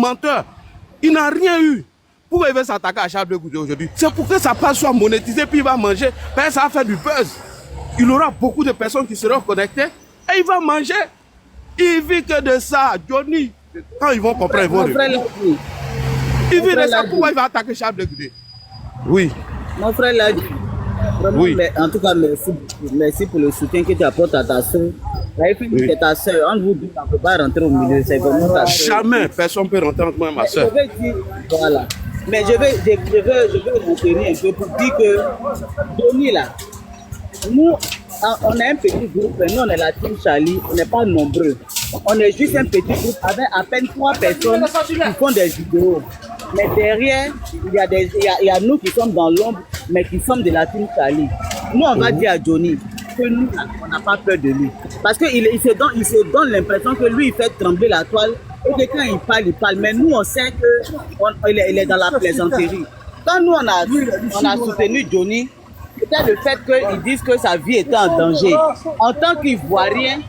menteur. Il n'a rien eu. Pourquoi il veut s'attaquer à Charles Blé Goudé aujourd'hui? C'est pour que sa page soit monétisée, puis il va manger. Ben, ça va faire du buzz. Il aura beaucoup de personnes qui seront connectées et il va manger. Il vit que de ça. Johnny, quand ils vont comprendre, ils vont rire. Il vit de ça. Pourquoi il va attaquer Charles Blé Goudé? Oui. Mon frère l'a dit. Vraiment, Oui. mais en tout cas, merci pour le soutien que tu apportes à ta soeur. Oui. C'est ta soeur. Entre vous deux, on ne peut pas rentrer au milieu. C'est vraiment ta soeur. Jamais personne ne peut rentrer entre moi et ma soeur. Je vais dire, voilà. Mais je vais retenir un peu pour dire que Johnny là, nous, on est un petit groupe, nous on est la team Charlie, on n'est pas nombreux. On est juste un petit groupe avec à peine 3 personnes qui font des vidéos. Mais derrière, il y a nous qui sommes dans l'ombre, mais qui sommes de la team Charlie. Nous, on va dire à Johnny que nous, on n'a pas peur de lui. Parce qu'il se donne l'impression que lui, il fait trembler la toile. Et que quand il parle. Mais nous, on sait qu'il est dans la plaisanterie. Quand nous, on a soutenu Johnny, c'était le fait qu'ils disent que sa vie était en danger. En tant qu'Ivoirien,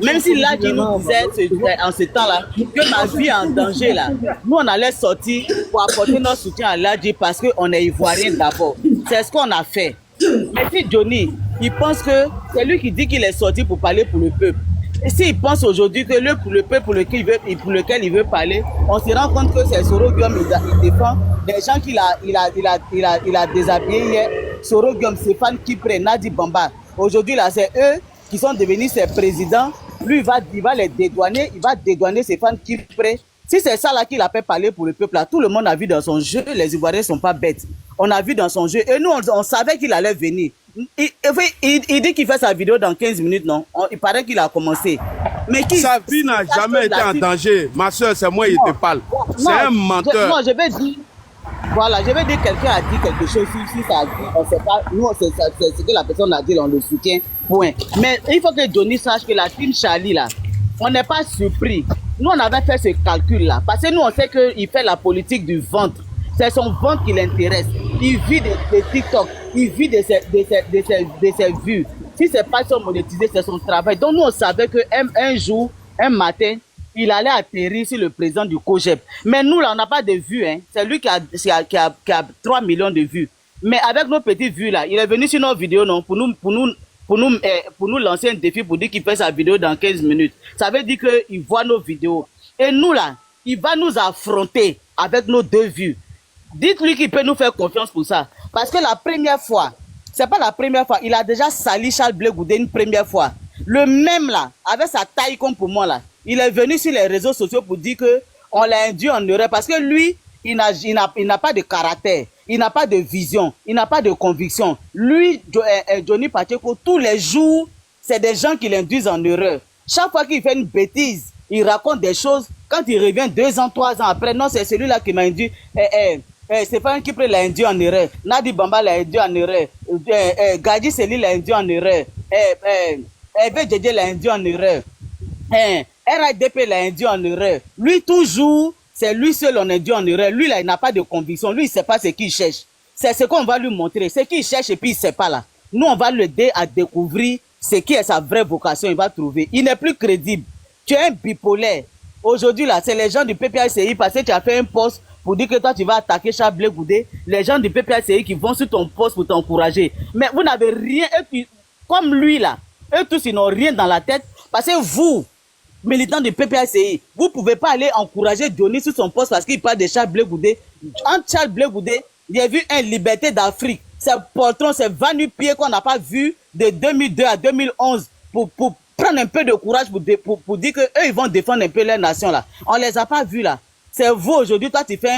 même si Ladji nous disait en ce temps-là que ma vie est en danger, là, nous, on allait sortir pour apporter notre soutien à Ladji parce qu'on est Ivoirien d'abord. C'est ce qu'on a fait. Mais si Johnny, il pense que c'est lui qui dit qu'il est sorti pour parler pour le peuple. Et s'il pense aujourd'hui que le peuple pour lequel il veut parler, on se rend compte que c'est Soro Guillaume, il défend des gens qu'il a déshabillés hier. Soro Guillaume, Stéphane Kipré, Nadi Bamba. Aujourd'hui, là, c'est eux qui sont devenus ses présidents. Lui, il va les dédouaner, il va dédouaner Stéphane Kipré. Si c'est ça là qu'il a fait parler pour le peuple, là, tout le monde a vu dans son jeu, les Ivoiriens ne sont pas bêtes. On a vu dans son jeu. Et nous, on savait qu'il allait venir. Il dit qu'il fait sa vidéo dans 15 minutes, non? Il paraît qu'il a commencé. Mais sa vie n'a jamais été en danger. Ma soeur, c'est moi qui te parle. C'est un menteur. Moi, je vais dire... Voilà, je vais dire quelqu'un a dit quelque chose, si ça a dit, on ne sait pas, nous, c'est ce que la personne a dit, on le soutient, point. Mais il faut que Johnny sache que la team Charlie, là, on n'est pas surpris. Nous, on avait fait ce calcul-là, parce que nous, on sait qu'il fait la politique du ventre. C'est son ventre qui l'intéresse. Il vit des TikTok, il vit de ses vues. Si ce n'est pas son monétisé, c'est son travail. Donc, nous, on savait qu'un jour, un matin, il allait atterrir sur le président du COGEP. Mais nous, là, on n'a pas de vues. Hein. C'est lui qui a 3 millions de vues. Mais avec nos petites vues, là, il est venu sur nos vidéos non, pour nous lancer un défi pour dire qu'il fait sa vidéo dans 15 minutes. Ça veut dire qu'il voit nos vidéos. Et nous, là, il va nous affronter avec nos 2 vues. Dites-lui qu'il peut nous faire confiance pour ça. Parce que la première fois, c'est pas la première fois, il a déjà sali Charles Blé Goudé une première fois. Le même, là, avec sa taille comme pour moi, là, il est venu sur les réseaux sociaux pour dire qu'on l'a induit en erreur parce que lui, il n'a pas de caractère, il n'a pas de vision, il n'a pas de conviction. Lui, Johnny Pacheco, tous les jours, c'est des gens qui l'induisent en erreur. Chaque fois qu'il fait une bêtise, il raconte des choses. Quand il revient 2 ans, 3 ans après, non, c'est celui-là qui m'a induit. Stéphane Kipré l'a induit en erreur. Nadi Bamba l'a induit en erreur. Gadji Seli l'a induit en erreur. Eve Djedje l'a induit en erreur. RIDP l'a induit en erreur. Lui, toujours, c'est lui seul on induit en erreur. Lui, là, il n'a pas de conviction. Lui, il ne sait pas ce qu'il cherche. C'est ce qu'on va lui montrer. Ce qu'il cherche et puis il ne sait pas là. Nous, on va l'aider à découvrir ce qui est sa vraie vocation. Il va trouver. Il n'est plus crédible. Tu es un bipolaire. Aujourd'hui, là, c'est les gens du PPACI parce que tu as fait un post pour dire que toi, tu vas attaquer Charles Blé Goudé. Les gens du PPACI qui vont sur ton poste pour t'encourager. Mais vous n'avez rien. Et puis, comme lui, là, eux tous, ils n'ont rien dans la tête. Parce que vous, militants du PPACI, vous ne pouvez pas aller encourager Johnny sur son poste parce qu'il parle de Charles Blé Goudé. Entre Charles Blé Goudé, il y a vu un Liberté d'Afrique. C'est poltron, c'est va-nu-pied qu'on n'a pas vu de 2002 à 2011 pour prendre un peu de courage pour dire qu'eux, ils vont défendre un peu leur nation là. On ne les a pas vus là. C'est vous aujourd'hui, toi tu fais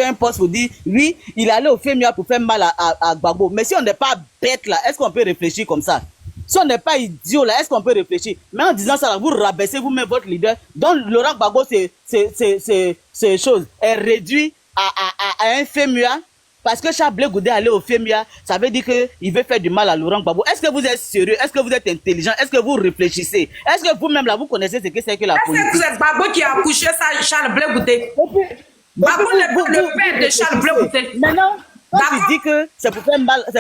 un poste pour dire, oui, il allait au FEMIA pour faire mal à Gbagbo. Mais si on n'est pas bête là, est-ce qu'on peut réfléchir comme ça? Si on n'est pas idiot là, est-ce qu'on peut réfléchir? Mais en disant ça là, vous rabaissez vous-même votre leader. Donc Laurent Gbagbo, ces choses est réduit à un FEMIA. Parce que Charles Blé Goudé allait au FEMIA, ça veut dire qu'il veut faire du mal à Laurent Gbagbo. Est-ce que vous êtes sérieux? Est-ce que vous êtes intelligent? Est-ce que vous réfléchissez? Est-ce que vous-même là, vous connaissez ce que c'est que la politique? Est-ce que c'est Gbagbo qui a accouché ça, Charles Blé Goudé? Gbagbo le père de Charles Blé Goudé. Maintenant, quand tu dis que c'est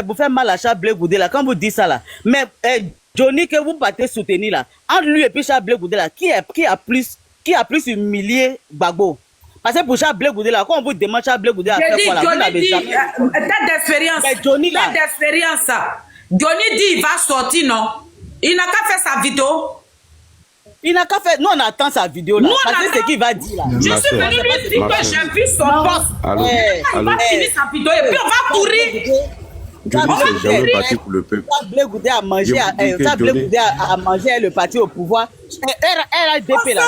pour faire mal à Charles Blé Goudé là, quand vous dites ça là, mais Johnny que vous partez soutenir là, entre lui et puis Charles Blé Goudé là, qui a plus qui a plus humilié Gbagbo? Parce que pour Charles Blé Goudé, là, quand on vous demande Charles Blé Goudé à faire quoi, là, vous n'avez jamais... T'as d'expérience. Mais Johnny, là... T'as d'expérience. Johnny dit il va sortir, non? Il n'a qu'à faire sa vidéo. Il n'a qu'à faire... Nous, on attend sa vidéo, là. Parce que c'est ce qu'il va dire, là. Je suis venu lui dire que j'ai vu son poste. Il va finir sa vidéo et puis on va courir. Jamais parti pour le peuple. Charles Blé Goudé a mangé, a mangé le parti au pouvoir. RADP, là,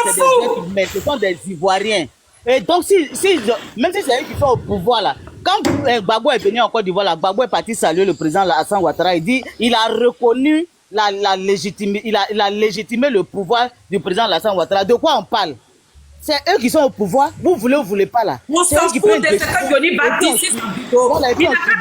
mais ce sont des Ivoiriens. Et donc, même si c'est eux qui sont au pouvoir, là, quand Gbagbo est venu en Côte d'Ivoire, là, Gbagbo est parti saluer le président Alassane Ouattara, il a reconnu il a légitimé le pouvoir du président Alassane Ouattara. De quoi on parle? C'est eux qui sont au pouvoir. Vous voulez pas là. On s'en fout de ce que Johnny va dire ici. Il n'a pas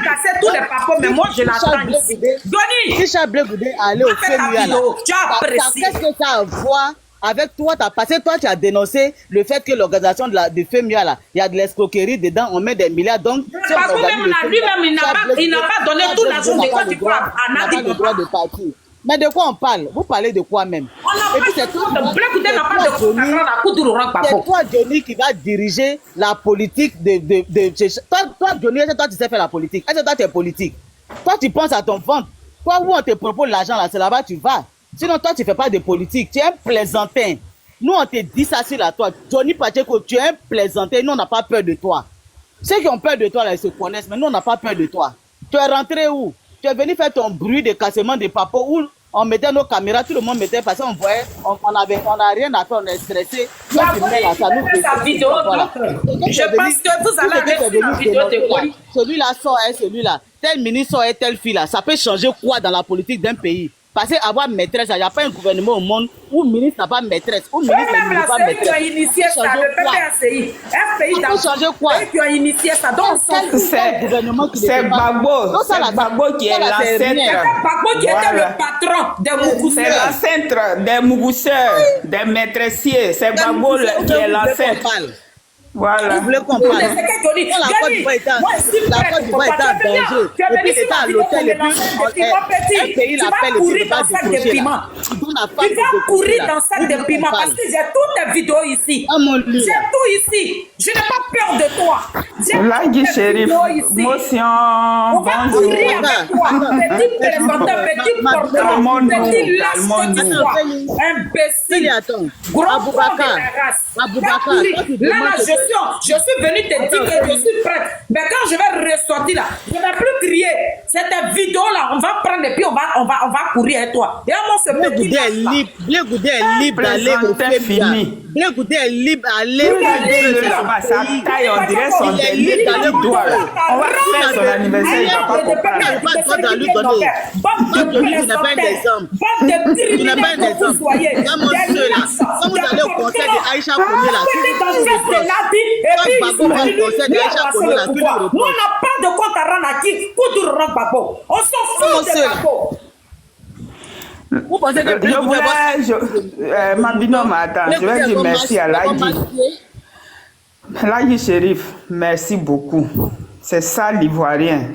cassé tous les papas, mais moi je l'attends ici. Johnny! Si Charles Blé Goudé allait au FEMUA là, qu'est-ce que ça a à voir avec toi? Parce que toi tu as dénoncé le fait que l'organisation de FEMUA là, il y a de l'escroquerie dedans, on met des milliards. Donc, parce que même lui-même, il n'a pas donné tout l'argent de Côte d'Ivoire à Nadi Papa. Mais de quoi on parle? Vous parlez de quoi même? Et puis c'est toi, Johnny, qui va diriger la politique toi, Johnny, est-ce que toi tu sais faire la politique? Est-ce que toi tu es politique? Toi tu penses à ton ventre. Toi où on te propose l'argent là, c'est là-bas tu vas. Sinon toi tu fais pas de politique. Tu es un plaisantin. Nous on te dit ça sur la toi. Johnny Pacheco, tu es un plaisantin. Nous on n'a pas peur de toi. Ceux qui ont peur de toi là, ils se connaissent, mais nous on n'a pas peur de toi. Tu es rentré où? Tu es venu faire ton bruit de cassement de papo où on mettait nos caméras, tout le monde mettait parce qu'on voyait, on n'a rien à faire, on est stressé. Je pense que vous allez regarder la vidéo de quoi? Celui-là sort, celui-là. Tel ministre sort, telle fille là. Ça peut changer quoi dans la politique d'un pays? Parce qu'avoir maîtresse, il n'y a pas un gouvernement au monde où le ministre n'a pas maîtresse. Où le ministre n'a pas maîtresse. Tu as initié ça, le PPACI. Un pays dans tu as initié ça. Donc, c'est Gbagbo qui est l'ancêtre. Gbagbo qui était le patron des Mougousseurs. C'est l'ancêtre des Mougousseurs, des maîtressiers. C'est Gbagbo qui est l'ancêtre. Voilà. Vous voulez qu'on parle? La Côte d'Ivoire est en danger. Et puis c'est à l'hôtel. Et puis un pays l'appelle et puis il va décrocher là. Tu vas courir dans sac de piment parce que j'ai toutes tes vidéos ici. J'ai tout ici. Je n'ai pas peur de toi. Là, Guy Chérif, motion. On va courir avec toi. Petit présenteur, petit porteur, petit lâche de toi. Imbécile. Gros porc de la race. Là, je suis venu te dire que je suis prête. Mais quand je vais ressortir là, je ne vais plus crier. Cette vidéo là, on va prendre et puis on va courir avec toi. Et on se Blé Goudé est libre. Blé Goudé est libre d'aller au FEMUA. Blé Goudé est libre d'aller au FEMUA. Ça taille, on dirait son délire d'aller doigt. On va faire son anniversaire, il va pas comprendre. Pas de droit à lui donner. Tu n'as pas un exemple. Tu n'as pas un exemple. Quand mon soeur là, quand vous allez au concert de Aïcha Koumé là, nous, on n'a pas de compte à rendre à qui pour tout rendre Gbagbo. On s'en fout de Gbagbo. Vous pensez que ma binôme, attends, je vais dire merci à Lagui. Lagui Chérif, merci beaucoup. C'est ça l'Ivoirien.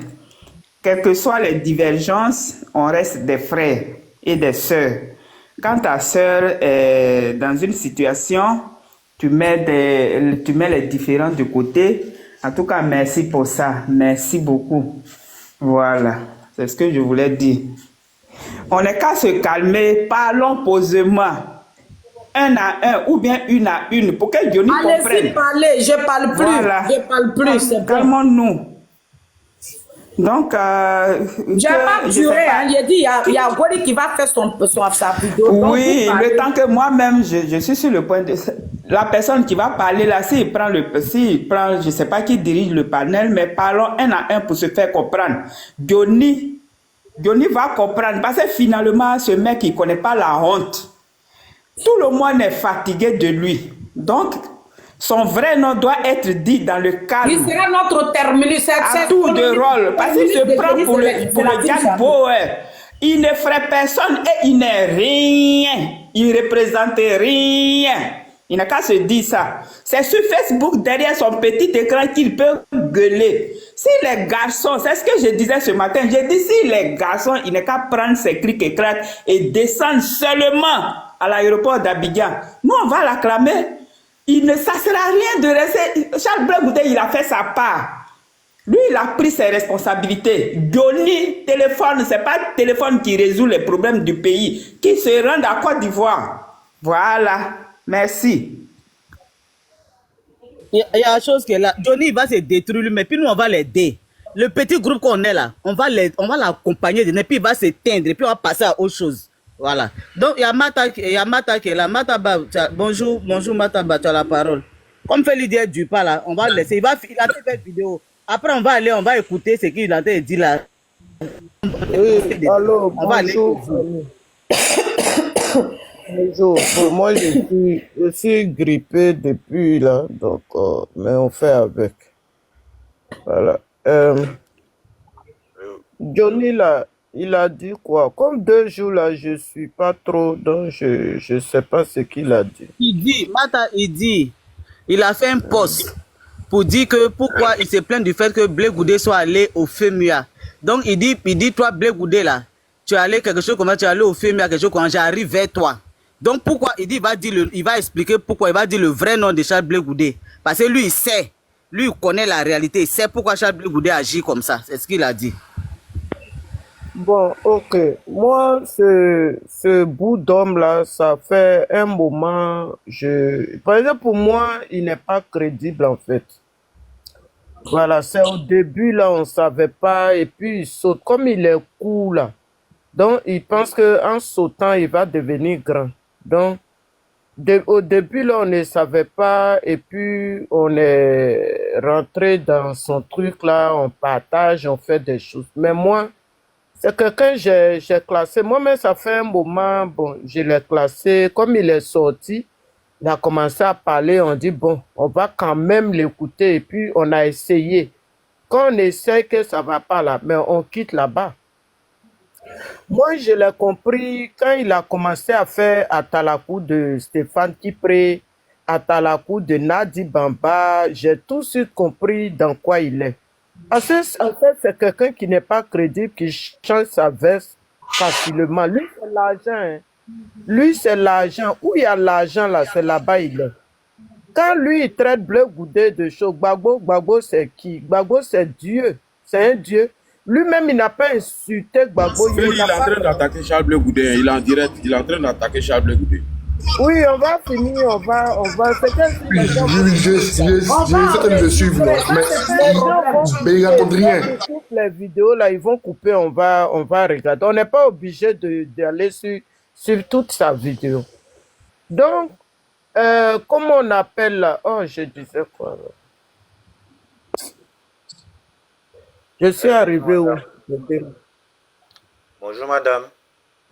Quelles que soient les divergences, on reste des frères et des sœurs. Quand ta sœur est dans une situation, tu mets les différents de côté. En tout cas, merci pour ça. Merci beaucoup. Voilà. C'est ce que je voulais dire. On n'est qu'à se calmer. Parlons posément. Un à un ou bien une à une pour que Johnny comprenne. Allez-y parler. Je parle plus. Voilà. Je parle plus. Calmons-nous. Donc, j'ai pas juré, il a dit il y a Gori qui va faire sa vidéo. Oui, le temps que moi-même, je suis sur le point de... La personne qui va parler là, s'il prend, je ne sais pas qui dirige le panel, mais parlons un à un pour se faire comprendre. Johnny va comprendre, parce que finalement, ce mec, il ne connaît pas la honte. Tout le monde est fatigué de lui. Donc, son vrai nom doit être dit dans le calme. Il sera notre terminus. À tour de rôle. Parce qu'il se prend pour le Jack Bauer. Il ne ferait personne et il n'est rien. Il ne représente rien. Il n'a qu'à se dire ça. C'est sur Facebook, derrière son petit écran, qu'il peut gueuler. Si les garçons, c'est ce que je disais ce matin, j'ai dit si les garçons, il n'a qu'à prendre ses crics et craques et descendre seulement à l'aéroport d'Abidjan. Nous, on va l'acclamer. Ça ne sert à rien de rester. Charles Blé Goudé, il a fait sa part. Lui, il a pris ses responsabilités. Johnny, téléphone, c'est pas le téléphone qui résout les problèmes du pays. Qui se rend à Côte d'Ivoire. Voilà. Merci. Il y a une chose qui est là. Johnny, il va se détruire lui, mais puis nous, on va l'aider. Le petit groupe qu'on est là, on va l'accompagner, et puis il va s'éteindre, et puis on va passer à autre chose. Voilà. Donc, il y a Mata qui est là. Mata, bonjour, Mata, tu as la parole. Comme fait l'idée du pas là, on va le laisser. Il a fait une vidéo. Après, on va écouter ce qu'il a dit là. Oui, allô, bonjour. Bonjour. Bon, moi, je suis grippé depuis là, donc, mais on fait avec. Voilà. Johnny là, il a dit quoi? Comme 2 jours là, je suis pas trop, donc je sais pas ce qu'il a dit. Mata, il a fait un post pour dire que pourquoi il se plaint du fait que Blé Goudé soit allé au FEMUA. Donc il dit toi Blé Goudé là, tu es allé quelque chose comment tu es allé au FEMUA, quelque chose quand j'arrive vers toi. Donc pourquoi il va expliquer pourquoi, il va dire le vrai nom de Charles Blé Goudé. Parce que lui il sait, lui il connaît la réalité, il sait pourquoi Charles Blé Goudé agit comme ça, c'est ce qu'il a dit. Bon, ok. Moi, ce bout d'homme là, ça fait un moment, par exemple, pour moi, il n'est pas crédible en fait. Voilà, c'est au début là, on savait pas, et puis il saute, comme il est court là. Donc, il pense qu'en sautant, il va devenir grand. Donc, au début là, on ne savait pas, et puis on est rentré dans son truc là, on partage, on fait des choses. Mais moi, c'est quelqu'un que j'ai classé. Moi-même, ça fait un moment, bon, je l'ai classé. Comme il est sorti, il a commencé à parler. On dit, bon, on va quand même l'écouter. Et puis, on a essayé. Quand on essaie que ça ne va pas là, mais on quitte là-bas. Moi, je l'ai compris quand il a commencé à faire Atalakou de Stéphane Kipré, Atalakou de Nadi Bamba. J'ai tout de suite compris dans quoi il est. Parce que, en fait, c'est quelqu'un qui n'est pas crédible, qui change sa veste facilement. Lui, c'est l'argent. Hein. Lui, c'est l'argent. Où il y a l'argent, là, c'est là-bas il est. Quand lui, il traite Blé Goudé de choses, Gbagbo, c'est qui? Gbagbo, c'est Dieu. C'est un Dieu. Lui-même, il n'a pas insulté Gbagbo. Il est en train d'attaquer Charles Blé Goudé. Il est en direct. Il est en train d'attaquer Charles Blé Goudé. Oui, on va finir, on va. Oui, j'essaie de suivre, mais il raconte rien. Les vidéos là, ils vont couper, on va regarder. On n'est pas obligé d'aller sur toute sa vidéo. Donc, comment on appelle là? Oh, je disais quoi là? Je suis arrivé où? Bonjour madame.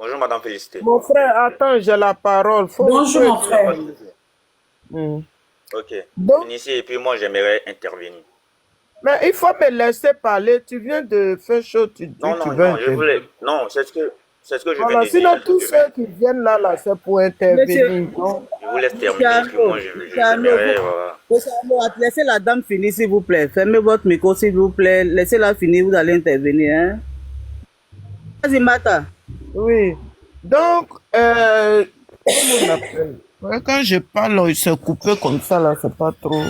Bonjour madame Félicité. Mon frère, attends, j'ai la parole. Bonjour mon frère. Ok. Donc, Initié et puis moi j'aimerais intervenir. mais il faut me laisser parler. Tu viens de faire chaud, tu dis Non, tu non, veux non, je voulais. Non, c'est ce que je voilà, viens de sinon dire. tous ceux qui viennent là, c'est pour intervenir. Non? Je vous laisse terminer, puis moi j'aimerais. Voilà. Laissez la dame finir s'il vous plaît. Fermez votre micro s'il vous plaît. Laissez-la finir, vous allez intervenir. Hein? Vas-y Mata. Oui. Donc, comment on appelle? Ouais, quand je parle, il se coupé comme ça, là, c'est pas trop.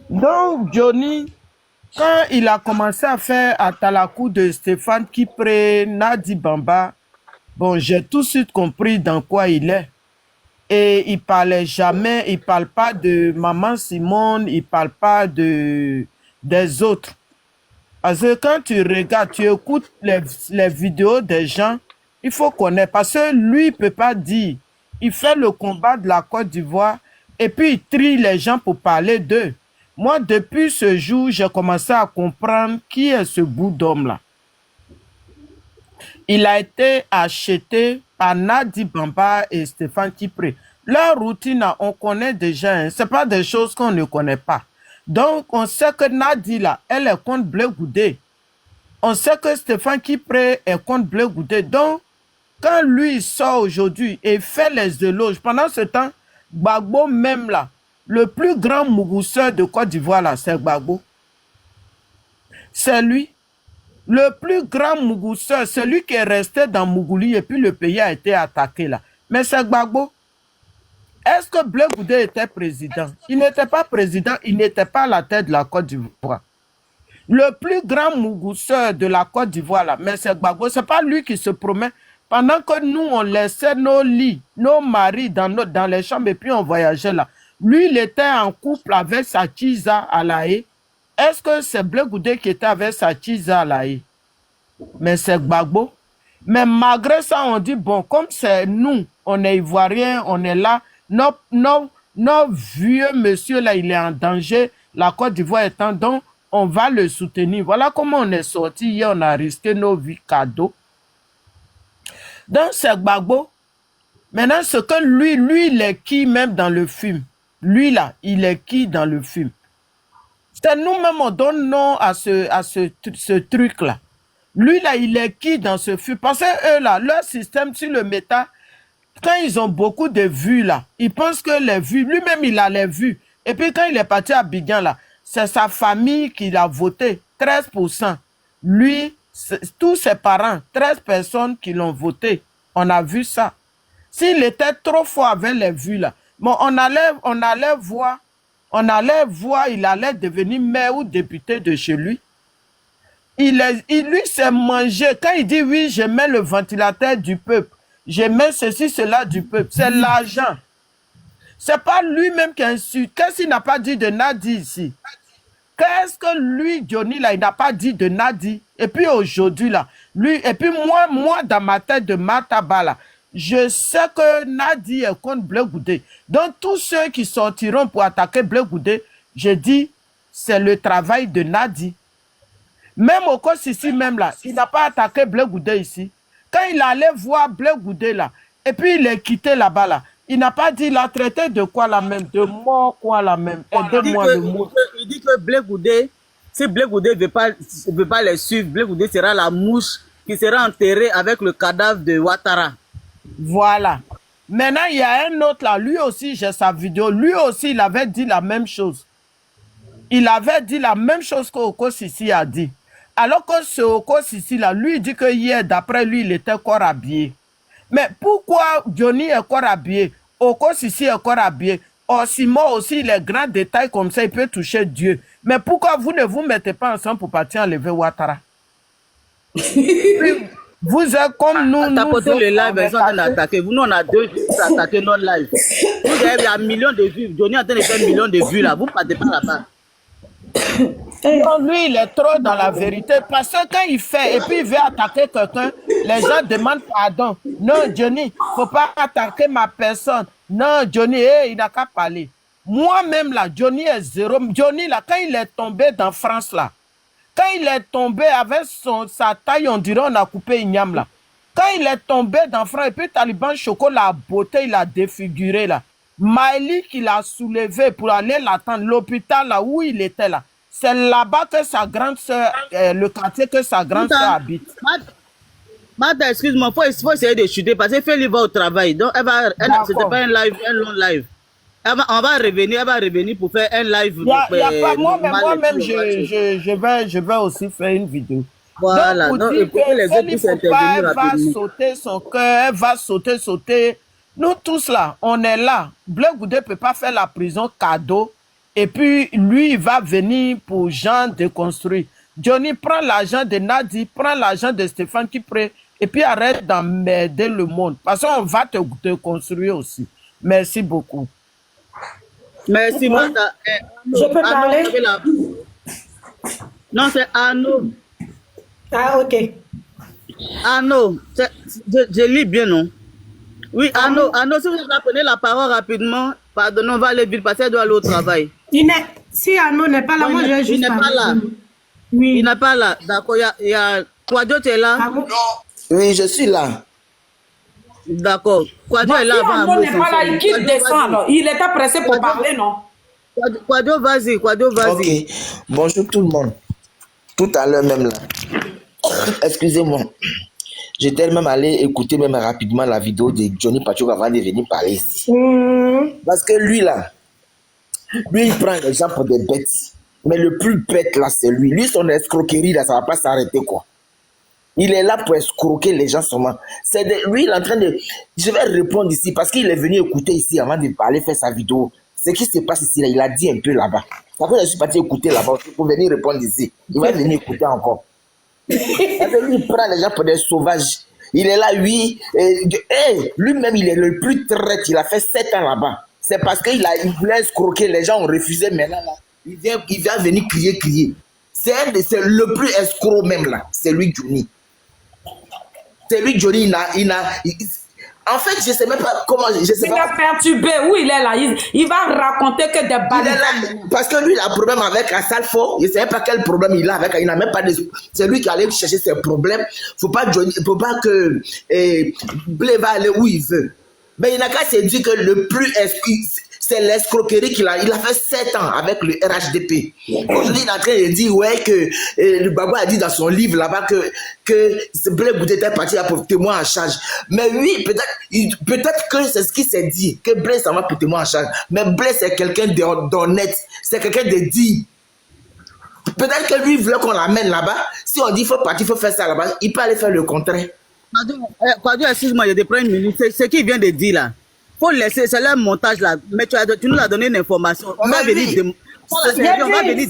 Donc, Johnny, quand il a commencé à faire Atalakou de Stéphane Kipré, Nadi Bamba, bon, j'ai tout de suite compris dans quoi il est. Et il parlait jamais, il parle pas de Maman Simone, il parle pas des autres. Parce que quand tu regardes, tu écoutes les vidéos des gens, il faut connaître. Parce que lui, il ne peut pas dire. Il fait le combat de la Côte d'Ivoire et puis il trie les gens pour parler d'eux. Moi, depuis ce jour, j'ai commencé à comprendre qui est ce bout d'homme-là. Il a été acheté par Nadi Bamba et Stéphane Kipré. Leur routine, on connaît déjà. Hein. Ce n'est pas des choses qu'on ne connaît pas. Donc, on sait que Nadi, là, elle est contre Blé Goudé. On sait que Stéphane Kipré est contre Blé Goudé. Donc, quand lui sort aujourd'hui et fait les éloges, pendant ce temps, Gbagbo même là, le plus grand mougousseur de Côte d'Ivoire là, c'est Gbagbo. C'est lui. Le plus grand mougousseur, celui qui est resté dans Mougouli et puis le pays a été attaqué là. Mais c'est Gbagbo. Est-ce que Blé Goudé était président? Il n'était pas président, il n'était pas à la tête de la Côte d'Ivoire. Le plus grand mougousseur de la Côte d'Ivoire, là, mais c'est Gbagbo, ce n'est pas lui qui se promet. Pendant que nous, on laissait nos lits, nos maris dans les chambres et puis on voyageait là. Lui, il était en couple avec sa Chiza à La Haye. Est-ce que c'est Blé Goudé qui était avec sa Chiza à La Haye? Mais c'est Gbagbo. Mais malgré ça, on dit, bon, comme c'est nous, on est Ivoiriens, on est là, nos vieux monsieur là, il est en danger, la Côte d'Ivoire étant donc, on va le soutenir. Voilà comment on est sorti hier, on a risqué nos vies cadeaux. Donc, c'est Gbagbo. Maintenant, ce que lui, il est qui même dans le film? Lui, là, il est qui dans le film? C'est nous-mêmes, on donne nom à ce truc-là. Lui, là, il est qui dans ce film? Parce que eux, là, leur système sur le méta, quand ils ont beaucoup de vues, là, ils pensent que les vues, lui-même, il a les vues. Et puis, quand il est parti à Abidjan, là, c'est sa famille qui l'a voté, 13%. Lui, tous ses parents, 13 personnes qui l'ont voté. On a vu ça. S'il était trop fort avec les vues, là, bon, on allait voir, il allait devenir maire ou député de chez lui. Lui s'est mangé. Quand il dit oui, je mets le ventilateur du peuple, je mets ceci, cela du peuple, c'est l'argent. C'est pas lui-même qui insulte. Qu'est-ce qu'il n'a pas dit de Nadi ici? Qu'est-ce que lui, Johnny, là, il n'a pas dit de Nadi? Et puis aujourd'hui, là, lui, et puis moi, dans ma tête de Mataba, là, je sais que Nadi est contre Blé Goudé. Donc, tous ceux qui sortiront pour attaquer Blé Goudé, je dis, c'est le travail de Nadi. Même au Côte ici, même là, il n'a pas attaqué Blé Goudé ici. Quand il allait voir Blé Goudé là, et puis il est quitté là-bas là, il n'a pas dit, il a traité de quoi la même, de mort quoi la même. Aidez-moi le mot. Il dit que Blé Goudé, si Blé Goudé ne veut pas les suivre, Blé Goudé sera la mouche qui sera enterrée avec le cadavre de Ouattara. Voilà. Maintenant, il y a un autre là, lui aussi, j'ai sa vidéo, lui aussi, il avait dit la même chose. Il avait dit la même chose qu'Oko Sissi a dit. Alors que ce Oko Sissi là, lui il dit que hier, d'après lui, il était corps habillé. Mais pourquoi Johnny est corps habillé? Oko Sissi est corps habillé. Simon aussi, les grands détails comme ça, il peut toucher Dieu. Mais pourquoi vous ne vous mettez pas ensemble pour partir enlever Ouattara? Vous êtes comme nous. Tapotez le live, ils sont en train d'attaquer. Vous, nous, on a 2 vues pour attaquer notre live. Vous avez un million de vues. Johnny est en train de faire 1 million de vues là. Vous ne partez pas là-bas. Non, lui, il est trop dans la vérité. Parce que quand il fait et puis il veut attaquer quelqu'un, les gens demandent pardon. Non, Johnny, il ne faut pas attaquer ma personne. Non, Johnny, il n'a qu'à parler. Moi-même, là, Johnny est zéro. Johnny, là, quand il est tombé dans France, là, quand il est tombé avec sa taille, on dirait on a coupé Ignam, là. Quand il est tombé dans France, et puis Taliban Choco l'a beauté, il a défiguré, là. Maëli qui l'a soulevé pour aller l'attendre, l'hôpital là où il était là. C'est là-bas que sa grande soeur, le quartier que sa grande soeur habite. Madame, excuse-moi, il faut essayer de chuter parce que Feli va au travail. Donc, c'était pas un live, un long live. Elle va revenir pour faire un live. Moi-même, je vais aussi faire une vidéo. Voilà, donc, elle va sauter son cœur, elle va sauter. Nous tous là, on est là. Blé Goudé ne peut pas faire la prison cadeau. Et puis, lui, il va venir pour Jean de construire. Johnny, prends l'argent de Nadi, prends l'argent de Stéphane Kipré, et puis arrête d'emmerder le monde. Parce qu'on va te construire aussi. Merci beaucoup. Merci, Martha. Je peux parler? Non, c'est Arnaud. Ah, ok. Arnaud, je lis bien, non? Oui, Arnaud, si vous prenez la parole rapidement, pardon, on va aller vite parce qu'elle doit aller au travail. Si Arnaud n'est pas là, moi je vais juste. Il n'est pas là. Oui. Il n'est pas là. D'accord, il y a Kouadio, tu es là? Oui, je suis là. D'accord. Kouadio est là avant. Arnaud n'est pas là, il quitte descendre. Il était pressé pour parler, non? Kouadio, vas-y. Ok. Bonjour tout le monde. Tout à l'heure même là. Excusez-moi. J'étais même allé écouter même rapidement la vidéo de Johnny Pacho avant de venir parler ici. Parce que lui là, il prend les gens pour des bêtes. Mais le plus bête là, c'est lui. Lui, son escroquerie là, ça va pas s'arrêter quoi. Il est là pour escroquer les gens seulement. Lui, il est en train de... Je vais répondre ici parce qu'il est venu écouter ici avant de parler, faire sa vidéo. Ce qui se passe ici, là, il a dit un peu là-bas. Après, je suis parti écouter là-bas pour venir répondre ici. Il va venir écouter encore. Lui, il prend les gens pour des sauvages. Il est là, lui. Lui-même, il est le plus traître. Il a fait 7 ans là-bas. C'est parce qu'il voulait escroquer. Les gens ont refusé. Maintenant, là, il vient venir crier. C'est le plus escroc même là. C'est lui, Johnny. C'est lui, Johnny. En fait, je ne sais même pas comment... Il a perturbé. Où il est là? Il va raconter que des balles. Parce que lui, il a un problème avec Assalfo. Je ne sais pas quel problème il a avec... Il n'a même pas de... C'est lui qui allait chercher ses problèmes. Il ne faut pas que Blé va aller où il veut. Mais il n'a qu'à se dire que le plus... C'est l'escroquerie qu'il a. Il a fait 7 ans avec le RHDP. Aujourd'hui, il est en train de dire ouais, que le Babou a dit dans son livre là-bas que Blé Goudé était parti là pour témoin en charge. Mais oui, peut-être que c'est ce qui s'est dit, que Blé s'en va pour témoin en charge. Mais Blé, c'est quelqu'un d'honnête. C'est quelqu'un de dit. Peut-être que lui, il veut qu'on l'amène là-bas. Si on dit qu'il faut partir, il faut faire ça là-bas, il peut aller faire le contraire. Quadro, excuse-moi, je te prends une minute. Ce qu'il vient de dire là. Faut laisser, c'est leur montage là. Mais tu nous as donné une information. On va venir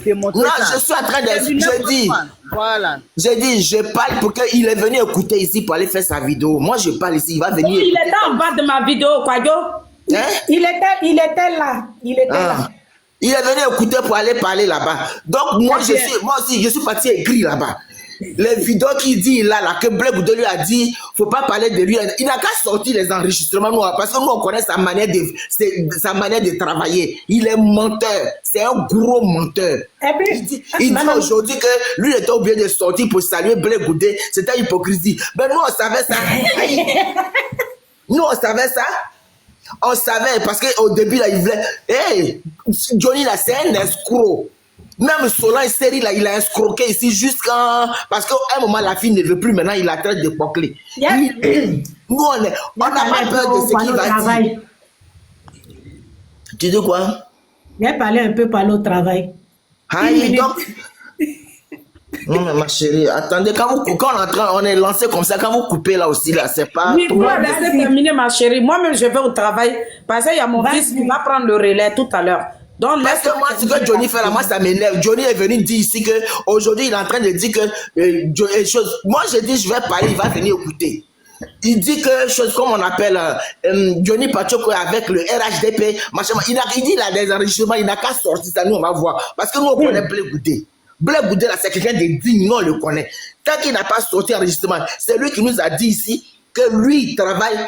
démontrer. Non, ça. Je suis en train de... Je dis. Voilà. J'ai dit, je parle pour qu'il est venu écouter ici pour aller faire sa vidéo. Moi, je parle ici, il va venir. Il était en bas de ma vidéo, Quadro. Hein? Il était là. Il était là. Il est venu écouter pour aller parler là-bas. Donc, moi aussi, je suis parti écrire là-bas. Les vidéos qu'il dit là, que Blé Goudé lui a dit, faut pas parler de lui. Il n'a qu'à sortir les enregistrements, parce que nous, on connaît sa manière de travailler. Il est menteur. C'est un gros menteur. Il dit aujourd'hui que lui était obligé de sortir pour saluer Blé Goudé. C'était hypocrisie. Mais nous, on savait ça. Nous, on savait ça. On savait, parce qu'au début, là, il voulait... Hey, Johnny, là, c'est un escroc. Même Solange Série, là, il a escroqué ici jusqu'à... Parce qu'à un moment, la fille ne veut plus. Maintenant, il la traite de poclé. Nous, on n'a pas peur de ce qu'il va dire. Tu dis quoi? Il a parlé un peu par le travail. Donc... Non, mais ma chérie, attendez, quand on est lancé comme ça, quand vous coupez là aussi, là, c'est pas... Oui, moi, laissez terminer, ma chérie. Moi-même, je vais au travail. Parce qu'il y a mon fils qui va prendre le relais tout à l'heure. Donc, parce que moi, ce que Johnny fait là, moi, ça m'énerve. Johnny est venu dire ici qu'aujourd'hui, il est en train de dire que... moi, j'ai dit, je vais parler, il va venir écouter. Il dit que, chose comme on appelle Johnny Pachoko avec le RHDP, machin, il dit il a des enregistrements, il n'a qu'à sortir ça, nous, on va voir. Parce que nous, on connaît Blé Goudé. Blé Goudé, là, c'est quelqu'un de digne, nous, on le connaît. Tant qu'il n'a pas sorti enregistrement, c'est lui qui nous a dit ici que lui, il travaille,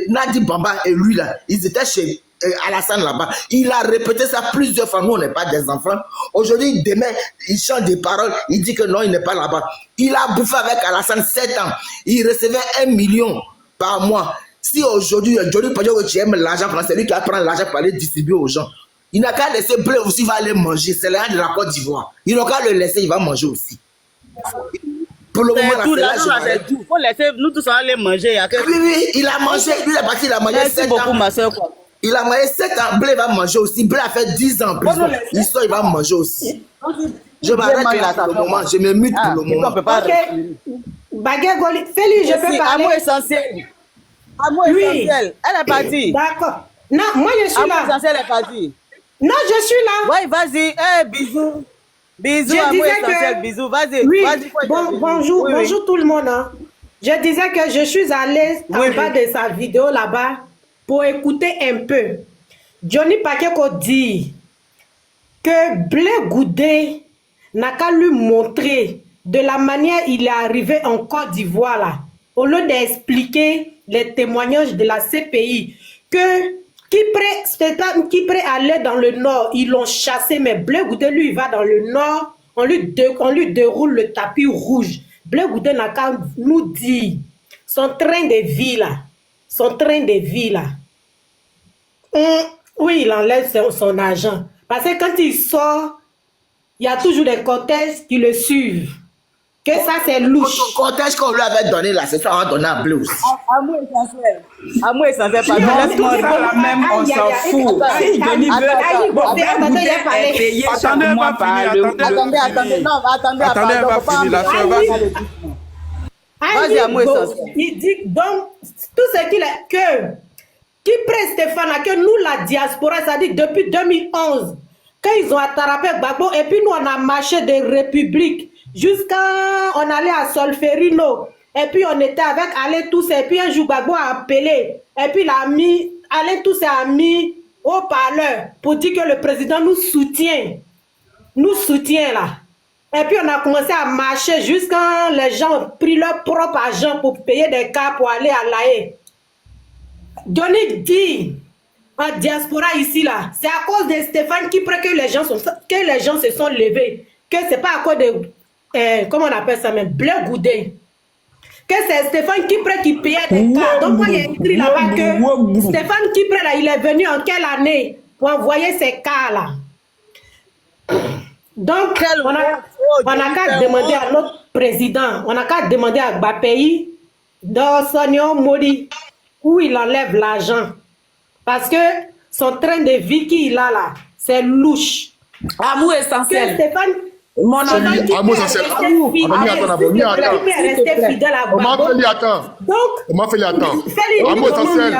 Nadi Bamba et lui, là, ils étaient chez... Alassane là-bas, il a répété ça plusieurs fois. Nous, on n'est pas des enfants. Aujourd'hui, demain, il chante des paroles. Il dit que non, il n'est pas là-bas. Il a bouffé avec Alassane 7 ans. Il recevait 1 million par mois. Si aujourd'hui, Johnny Pachoko, tu aimes l'argent, c'est lui qui va prendre l'argent pour aller distribuer aux gens. Il n'a qu'à laisser Blé aussi, il va aller manger. C'est l'un de la Côte d'Ivoire. Il n'a qu'à le laisser, il va manger aussi. Pour le moment, il faut laisser, nous tous aller manger. Oui, il a mangé. Lui, il est parti, il a mangé 7 ans. Merci beaucoup, ma soeur. Il a mangé 7 ans, Blé va manger aussi. Blé a fait 10 ans en prison. Il va manger aussi. Je m'arrête là pour le moment. Je me mute pour le moment. Ok. Bagagoli, fais-lui, je peux parler. Amour essentiel. Amour essentiel. Elle est partie. D'accord. Non, moi je suis là. Amour essentiel est partie. Non, je suis là. Oui, vas-y. Bisous. Bisous, amour essentiel. Bisous, vas-y. Oui, bonjour tout le monde. Hein. Je disais que je suis allée en bas de sa vidéo là-bas pour écouter un peu. Johnny Pachoko dit que Blé Goudé n'a qu'à lui montrer de la manière il est arrivé en Côte d'Ivoire là, au lieu d'expliquer les témoignages de la CPI, que qui prêt à aller dans le nord, ils l'ont chassé, mais Blé Goudé lui il va dans le nord, on lui déroule le tapis rouge. Blé Goudé n'a qu'à nous dire son train de vie là. Oui, il enlève son argent. Parce que quand il sort, il y a toujours des cortèges qui le suivent. Que ça, c'est louche. Le cortège qu'on lui avait donné là, c'est ça, on a donné à Blé aussi. Amour essentiel. Amour essentiel. Laisse-moi ça là même, on s'en fout. Si Johnny veut payer sur moi par le... Attendez. Attendez, elle va finir, la soeur va finir. Vas-y, Amou Essentiel. Il dit donc tout ce qu'il a qui prête Stéphane, que nous la diaspora, c'est-à-dire depuis 2011, quand ils ont attrapé Gbagbo, et puis nous on a marché des républiques jusqu'à on allait à Solferino, et puis on était avec Alain Toussé, et puis un jour Gbagbo a appelé, et puis Alain Toussé a mis au parleur pour dire que le président nous soutient là. Et puis on a commencé à marcher jusqu'à les gens ont pris leur propre argent pour payer des cas pour aller à La Haye. Johnny dit en diaspora ici là, c'est à cause de Stéphane qui prend que les gens se sont levés, que c'est pas à cause de comment on appelle ça même, Bleu Goudin. Que c'est Stéphane qui prend qui payait des cas. Donc moi il y a écrit là-bas que Stéphane qui prend là, il est venu en quelle année pour envoyer ces cas là. Donc, on a qu'à demander à notre président, on a qu'à demander à Bapeyi, dans Sonio Modi, où il enlève l'argent. Parce que son train de vie qu'il a là, c'est louche. Amour essentiel. Que Stéphane, mon ami, Amour essentiel. On m'a fait attends. On m'a fait attends. Amour essentiel.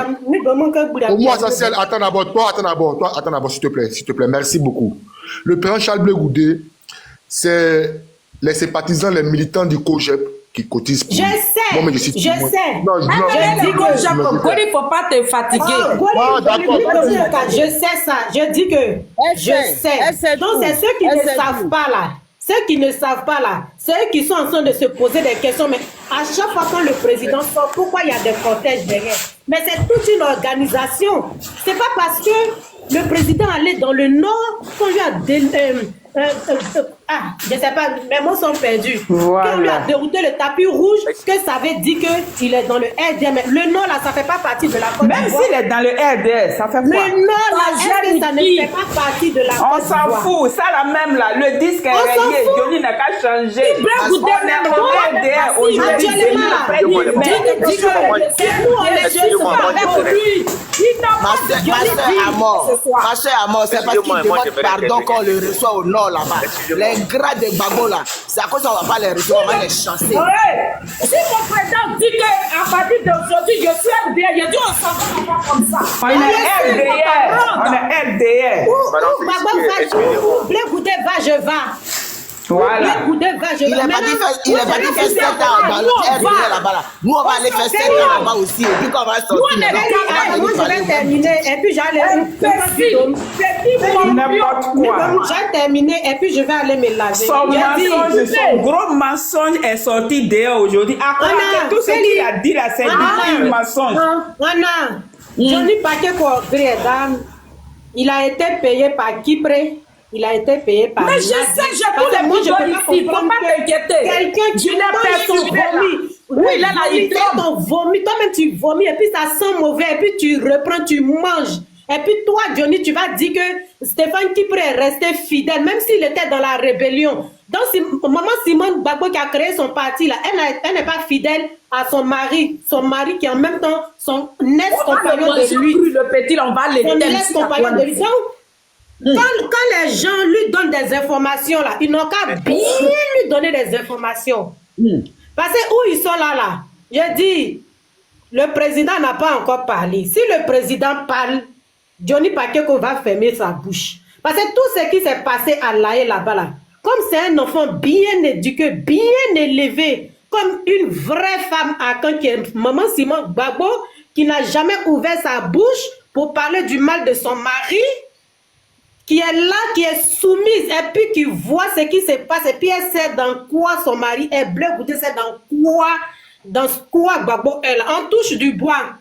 Amour essentiel, attends d'abord, s'il te plaît. Merci beaucoup. Le président Charles Blé Goudé, c'est les sympathisants, les militants du COJEP qui cotisent pour je sais. Non, il ne faut pas te fatiguer. Je sais ça. Je dis que je sais. Donc, c'est ceux qui ne savent pas là. Ceux qui ne savent pas là, ceux qui sont en train de se poser des questions, mais à chaque fois quand le président sort, pourquoi il y a des cortèges derrière? Mais c'est toute une organisation. C'est pas parce que le président allait dans le nord qu'on lui a je sais pas, mes mots sont perdus. Voilà. Quand on lui a dérouté le tapis rouge, que ça veut dire qu'il est dans le RDS. Mais le nord là, ça fait pas partie de la Côte d'Ivoire. Même s'il est dans le RDS, ça fait quoi? Le nord là, ça ne fait pas partie de la Côte d'Ivoire. On s'en fout, ça là même là, le disque est rayé, Johnny n'a qu'à changer. On est au RDS aujourd'hui. Ma soeur Amor, c'est parce qu'il demande pardon qu'on le reçoit au nord là-bas. Les gras de Gbagbo là, c'est à cause qu'on ne va pas les recevoir, on va les chasser. Si mon président dit qu'à partir d'aujourd'hui, je suis RDR, je dis on s'en va comme ça. On est RDR. Où Blé Goudé va, je vais. Voilà. Il est pas dit faire 7 ans dans le RDR là-bas. Nous, on va aller faire 7 ans là-bas aussi. Et puis quand on va sortir, moi, je vais terminer. Et puis, j'allais. N'importe quoi. J'ai terminé. Et puis, je vais aller me laver. Son gros mensonge est sorti dehors aujourd'hui. Tout ce qu'il a dit là, c'est du mensonge. Johnny Paquet il a été payé par Kipré. Il a été payé par... Mais je sais, j'ai tous les mots ici, il ne faut pas t'inquiéter. Quelqu'un qui mange son vomi. Oui, là, il fait ton vomi. Toi-même, tu vomis et puis ça sent mauvais. Et puis tu reprends, tu manges. Et puis toi, Johnny, tu vas dire que Stéphane Kipré est resté fidèle, même s'il était dans la rébellion. Donc, maman Simone Gbagbo qui a créé son parti, là, elle n'est pas fidèle à son mari qui est en même temps son ex-compagnon de lui. Le petit, on va l'éteindre. Son ex-compagnon de lui. Quand les gens lui donnent des informations, là, ils n'ont qu'à bien lui donner des informations. Parce que où ils sont là, je dis, le président n'a pas encore parlé. Si le président parle, Johnny Pakeko va fermer sa bouche. Parce que tout ce qui s'est passé à La Haye là-bas, là, comme c'est un enfant bien éduqué, bien élevé, comme une vraie femme à Caen qui est maman Simone Gbagbo, qui n'a jamais ouvert sa bouche pour parler du mal de son mari, qui est là, qui est soumise, et puis qui voit ce qui se passe, et puis elle sait dans quoi son mari est bleu, goûter, c'est dans quoi Gbagbo est là. On touche du bois.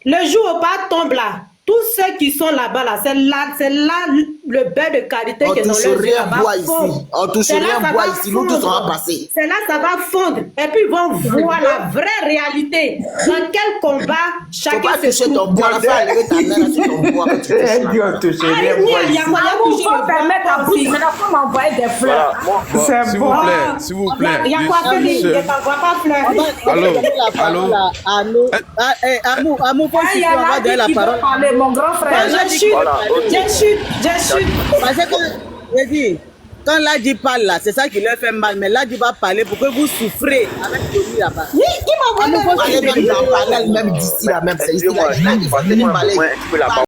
Le jour où pas tombe là, tous ceux qui sont là-bas, là, c'est là le beurre de qualité qui est dans le yeux. On touche rien bois ici, nous tous on va passer. C'est là ça va fondre. Et puis ils vont voir la vraie réalité. Dans quel combat chacun se touche. Ton bois, la faire lever ta main sur ton bois. Il y a moyen de permettre à vous de m'envoyer des fleurs. C'est bon. S'il vous plaît. Il y a quoi faire, il ne t'envoie pas fleurs. Allô. Amou, si tu envoies de la parole. Mon grand frère, je chute. Parce que, j'ai dit, Quand Ladji parle là, c'est ça qui leur fait mal. Mais Ladji va parler pour que vous souffrez avec Johnny là-bas. Oui, il m'a Même d'ici là, même c'est ici là. Il faut tenir parler.